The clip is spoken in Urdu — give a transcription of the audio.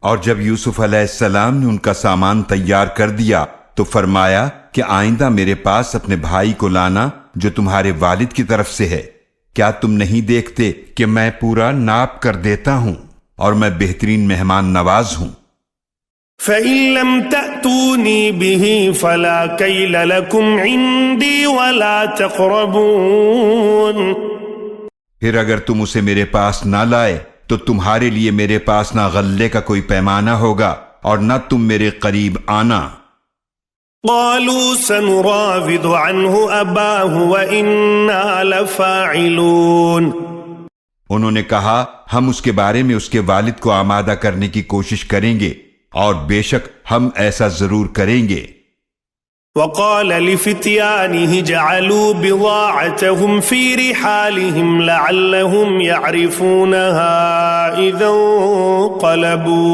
اور جب یوسف علیہ السلام نے ان کا سامان تیار کر دیا تو فرمایا کہ آئندہ میرے پاس اپنے بھائی کو لانا جو تمہارے والد کی طرف سے ہے۔ کیا تم نہیں دیکھتے کہ میں پورا ناپ کر دیتا ہوں اور میں بہترین مہمان نواز ہوں؟ فَإِن لَمْ تَأْتُونِي بِهِ فَلَا كَيْلَ لَكُمْ عِنْدِي وَلَا تَقْرَبُونَ۔ پھر اگر تم اسے میرے پاس نہ لائے تو تمہارے لیے میرے پاس نہ غلے کا کوئی پیمانہ ہوگا اور نہ تم میرے قریب آنا۔ قالوا سنراود عنه أباه وإنا لفاعلون۔ انہوں نے کہا ہم اس کے بارے میں اس کے والد کو آمادہ کرنے کی کوشش کریں گے اور بے شک ہم ایسا ضرور کریں گے۔ وقال لفتيانه جعلوا بضاعتهم في رحالهم لعلهم يعرفونها إذا انقلبوا